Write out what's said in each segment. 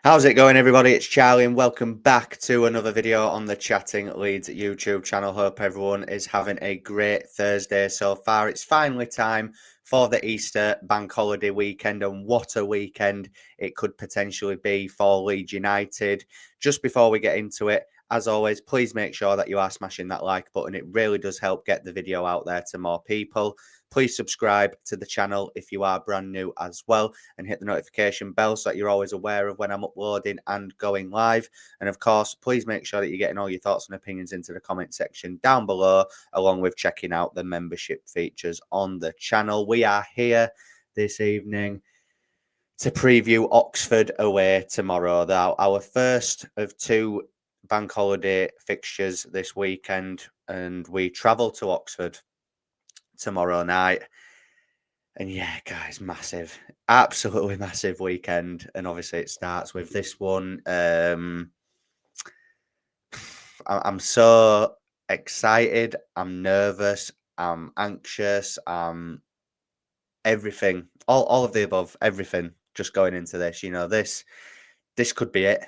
How's it going, everybody? It's Charlie, and welcome back to another video on the Chatting Leeds YouTube channel. Hope everyone is having a great Thursday so far. It's finally time for the Easter bank holiday weekend, and what a weekend it could potentially be for Leeds United. Just before we get into it, as always, please make sure that you are smashing that like button. It really does help get the video out there to more people. Please subscribe to the channel if you are brand new as well, and hit the notification bell so that you're always aware of when I'm uploading and going live. And of course, please make sure that you're getting all your thoughts and opinions into the comment section down below, along with checking out the membership features on the channel. We are here this evening to preview Oxford away tomorrow. Our first of two bank holiday fixtures this weekend, and we travel to Oxford tomorrow night. And yeah, guys, massive, absolutely massive weekend. And obviously it starts with this one. I'm so excited. I'm nervous. I'm anxious. Everything, all of the above, everything just going into this. This could be it.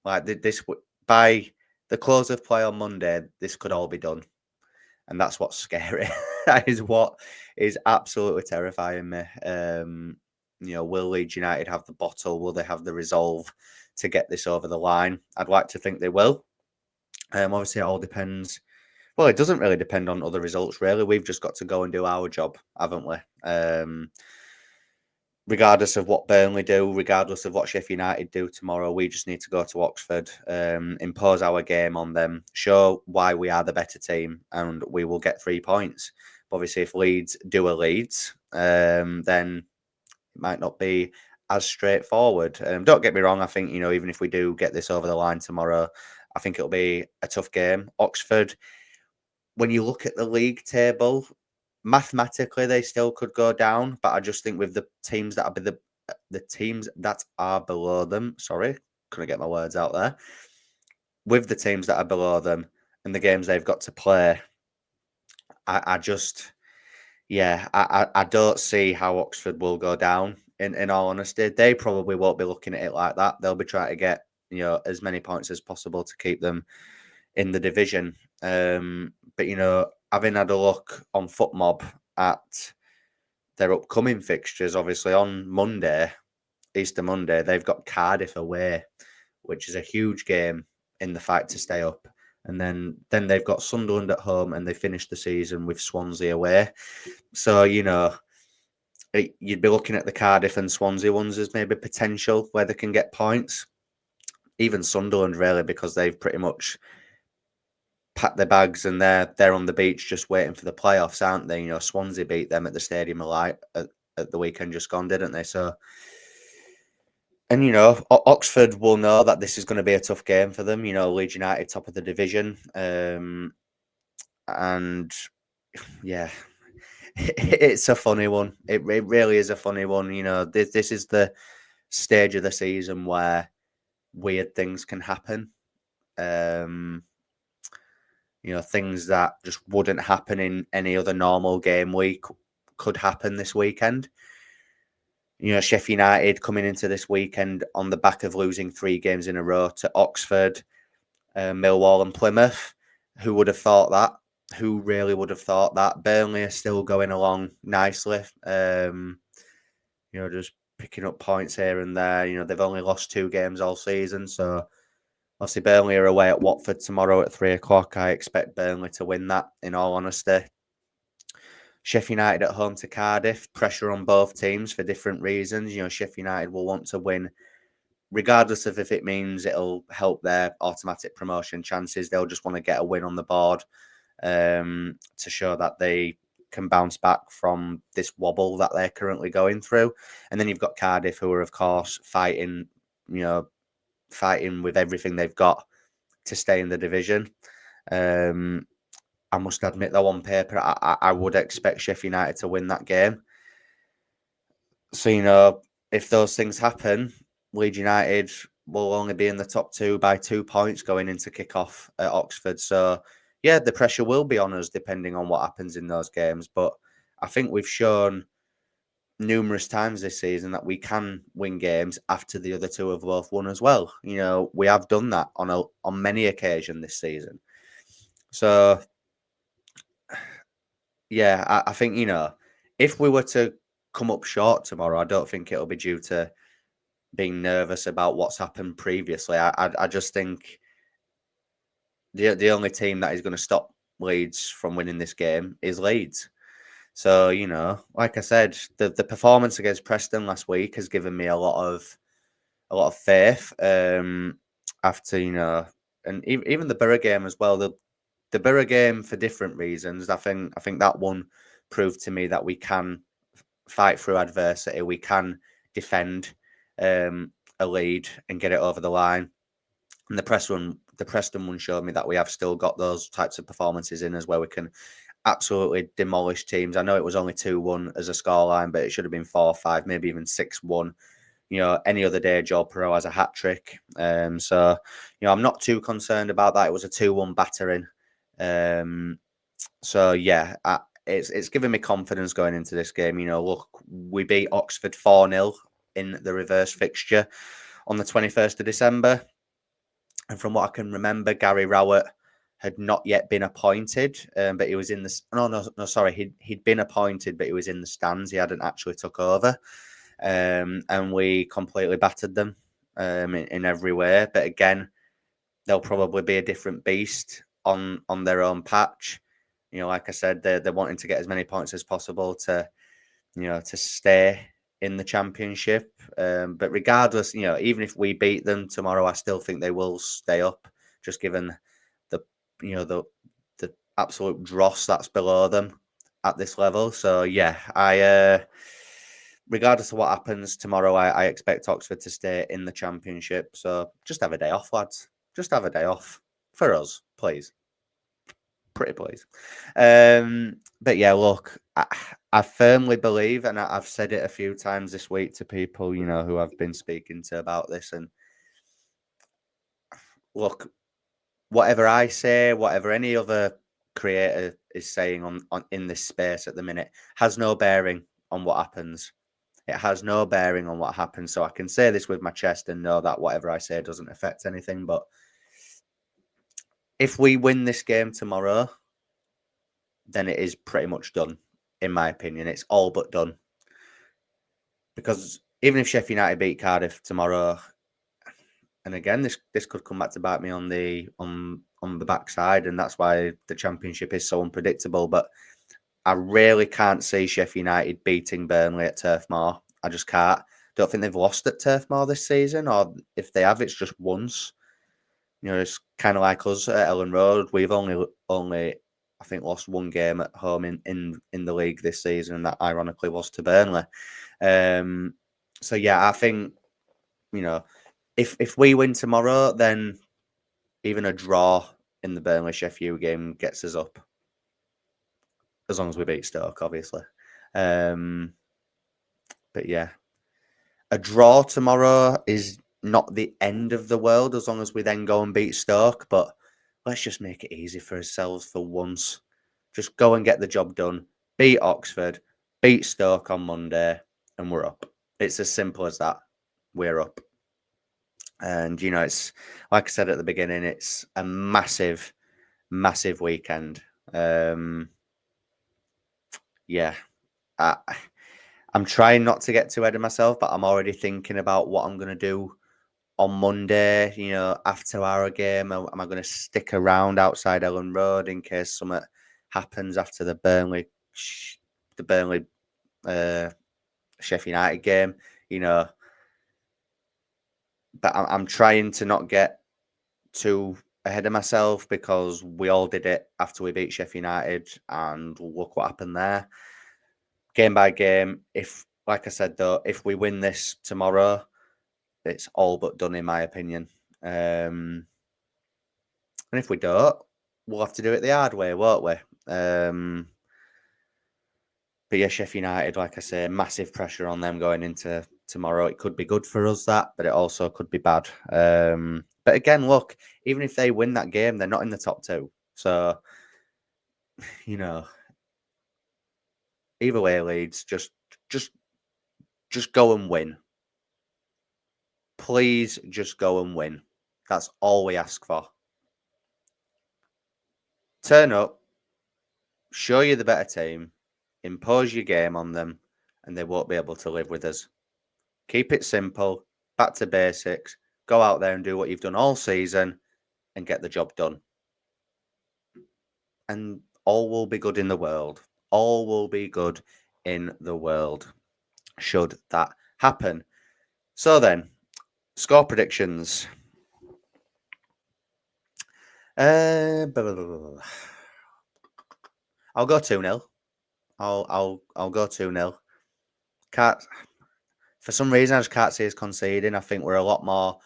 Like this, by the close of play on Monday, this could all be done. And that's what's scary. That is what is absolutely terrifying me. Will Leeds United have the bottle? Will they have the resolve to get this over the line? I'd like to think they will. Obviously, it all depends. Well, it doesn't really depend on other results, really. We've just got to go and do our job, haven't we? Regardless of what Burnley do, regardless of what Sheffield United do tomorrow, we just need to go to Oxford, impose our game on them, show why we are the better team, and we will get 3 points. Obviously, if Leeds do a Leeds, then it might not be as straightforward. Don't get me wrong, I think, even if we do get this over the line tomorrow, I think it'll be a tough game. Oxford, when you look at the league table, mathematically they still could go down, but I just think with the teams that are the teams that are below them, sorry, couldn't get my words out there. With the teams that are below them and the games they've got to play, I just, yeah, I don't see how Oxford will go down. In all honesty, they probably won't be looking at it like that. They'll be trying to get as many points as possible to keep them in the division. But having had a look on FootMob at their upcoming fixtures, obviously on Monday, Easter Monday, they've got Cardiff away, which is a huge game in the fight to stay up. And then they've got Sunderland at home, and they finish the season with Swansea away. So, you'd be looking at the Cardiff and Swansea ones as maybe potential where they can get points. Even Sunderland, really, because they've pretty much packed their bags and they're on the beach just waiting for the playoffs, aren't they? Swansea beat them at the Stadium of Light at the weekend just gone, didn't they? So, and Oxford will know that this is going to be a tough game for them. Leeds United top of the division, and yeah, it's a funny one. It really is a funny one. This is the stage of the season where weird things can happen. Things that just wouldn't happen in any other normal game week could happen this weekend. Sheffield United coming into this weekend on the back of losing 3 games in a row to Oxford, Millwall and Plymouth. Who would have thought that? Who really would have thought that? Burnley are still going along nicely. Just picking up points here and there. They've only lost 2 games all season, so obviously, Burnley are away at Watford tomorrow at 3 o'clock. I expect Burnley to win that, in all honesty. Sheffield United at home to Cardiff. Pressure on both teams for different reasons. Sheffield United will want to win, regardless of if it means it'll help their automatic promotion chances. They'll just want to get a win on the board to show that they can bounce back from this wobble that they're currently going through. And then you've got Cardiff, who are, of course, fighting with everything they've got to stay in the division. I must admit, though, on paper, I would expect Sheffield United to win that game. So, if those things happen, Leeds United will only be in the top 2 by 2 points going into kickoff at Oxford. So, yeah, the pressure will be on us depending on what happens in those games. But I think we've shown numerous times this season that we can win games after the other two have both won as well. We have done that on many occasions this season. So yeah, I think if we were to come up short tomorrow, I don't think it'll be due to being nervous about what's happened previously. I just think the only team that is going to stop Leeds from winning this game is Leeds. So, like I said, the performance against Preston last week has given me a lot of faith. After and even the Borough game as well. The Borough game for different reasons. I think that one proved to me that we can fight through adversity. We can defend a lead and get it over the line. And the Preston one showed me that we have still got those types of performances in us where we can absolutely demolish teams. I know it was only 2-1 as a scoreline, but it should have been 4-5, maybe even 6-1. Any other day, Joe Perot has a hat trick. So, I'm not too concerned about that. It was a 2-1 battering. So, yeah, it's given me confidence going into this game. Look, we beat Oxford 4-0 in the reverse fixture on the 21st of December. And from what I can remember, Gary Rowett had not yet been appointed, but he was in the... No, sorry. He'd been appointed, but he was in the stands. He hadn't actually took over. And we completely battered them in every way. But again, they'll probably be a different beast on their own patch. Like I said, they're wanting to get as many points as possible to stay in the championship. But regardless, even if we beat them tomorrow, I still think they will stay up, just given the the absolute dross that's below them at this level. So yeah, regardless of what happens tomorrow, I expect Oxford to stay in the championship. So just have a day off, lads. Just have a day off for us, please. Pretty please. But yeah, look, I firmly believe, and I've said it a few times this week to people, who I've been speaking to about this. And look, whatever I say, whatever any other creator is saying on in this space at the minute has no bearing on what happens. It has no bearing on what happens. So I can say this with my chest and know that whatever I say doesn't affect anything. But if we win this game tomorrow, then it is pretty much done, in my opinion. It's all but done. Because even if Sheffield United beat Cardiff tomorrow, and again, this could come back to bite me on the backside, and that's why the Championship is so unpredictable. But I really can't see Sheffield United beating Burnley at Turf Moor. I just can't. Don't think they've lost at Turf Moor this season, or if they have, it's just once. It's kind of like us at Ellen Road. We've only I think lost one game at home in the league this season, and that ironically was to Burnley. So yeah, I think if we win tomorrow, then even a draw in the Burnley Sheffield game gets us up, as long as we beat Stoke, obviously. But yeah, a draw tomorrow is not the end of the world as long as we then go and beat Stoke. But let's just make it easy for ourselves for once. Just go and get the job done. Beat Oxford, beat Stoke on Monday, and we're up. It's as simple as that. We're up. And, it's like I said at the beginning, it's a massive, massive weekend. Yeah. I'm trying not to get too ahead of myself, but I'm already thinking about what I'm going to do on Monday, after our game. Am I going to stick around outside Ellen Road in case something happens after the Burnley Sheffield United game? But I'm trying to not get too ahead of myself because we all did it after we beat Sheffield United, and look what happened there. Game by game, like I said though, if we win this tomorrow, it's all but done in my opinion. And if we don't, we'll have to do it the hard way, won't we? But yeah, Sheffield United, like I say, massive pressure on them going into tomorrow. It could be good for us, but it also could be bad. But again, look, even if they win that game, they're not in the top two. So, either way, Leeds, just Just go and win. Please just go and win. That's all we ask for. Turn up, show you the better team, impose your game on them, and they won't be able to live with us. Keep it simple, back to basics, go out there and do what you've done all season and get the job done. And all will be good in the world. All will be good in the world, should that happen. So then, score predictions. Blah, blah, blah, blah. I'll go 2-0. I'll go 2-0. Can't For some reason I just can't see us conceding. I think we're a lot more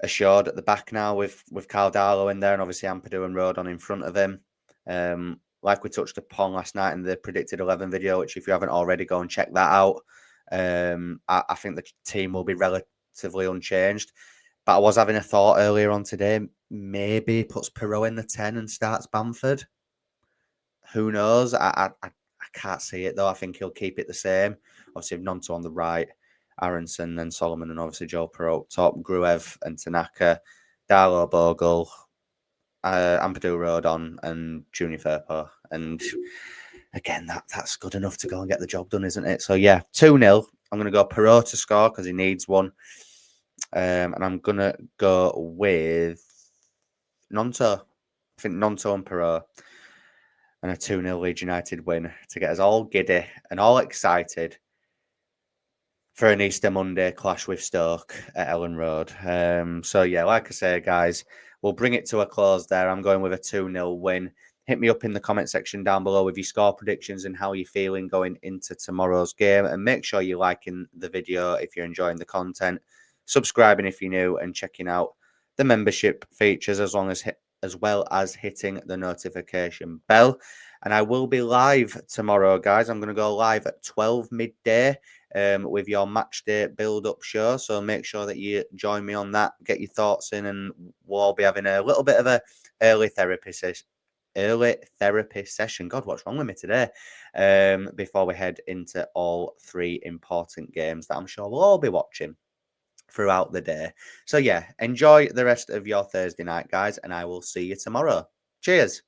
assured at the back now with Caldaro in there and obviously Ampadu and Rodon in front of him. Like we touched upon last night in the predicted 11 video, which if you haven't already, go and check that out. I think the team will be relatively unchanged. But I was having a thought earlier on today, maybe puts Perot in the 10 and starts Bamford. Who knows? I can't see it though. I think he'll keep it the same. Obviously, Nonto on the right, Aronson, then Solomon, and obviously Joe Perot top, Gruev and Tanaka, Darlow Bogle, Ampadu Rodon, and Junior Firpo. And again, that's good enough to go and get the job done, isn't it? So yeah, 2-0. I'm going to go Perot to score because he needs one. And I'm going to go with Nonto. I think Nonto and Perot. And a 2-0 Leeds United win to get us all giddy and all excited for an Easter Monday clash with Stoke at Ellen Road. So, yeah, like I say, guys, we'll bring it to a close there. I'm going with a 2-0 win. Hit me up in the comment section down below with your score predictions and how you're feeling going into tomorrow's game. And make sure you're liking the video if you're enjoying the content, subscribing if you're new, and checking out the membership features as well as hitting the notification bell. And I will be live tomorrow, guys. I'm going to go live at 12 midday with your match day build-up show. So make sure that you join me on that, get your thoughts in, and we'll all be having a little bit of a early therapy session. God, what's wrong with me today? Before we head into all three important games that I'm sure we'll all be watching throughout the day. So yeah, enjoy the rest of your Thursday night, guys, and I will see you tomorrow. Cheers.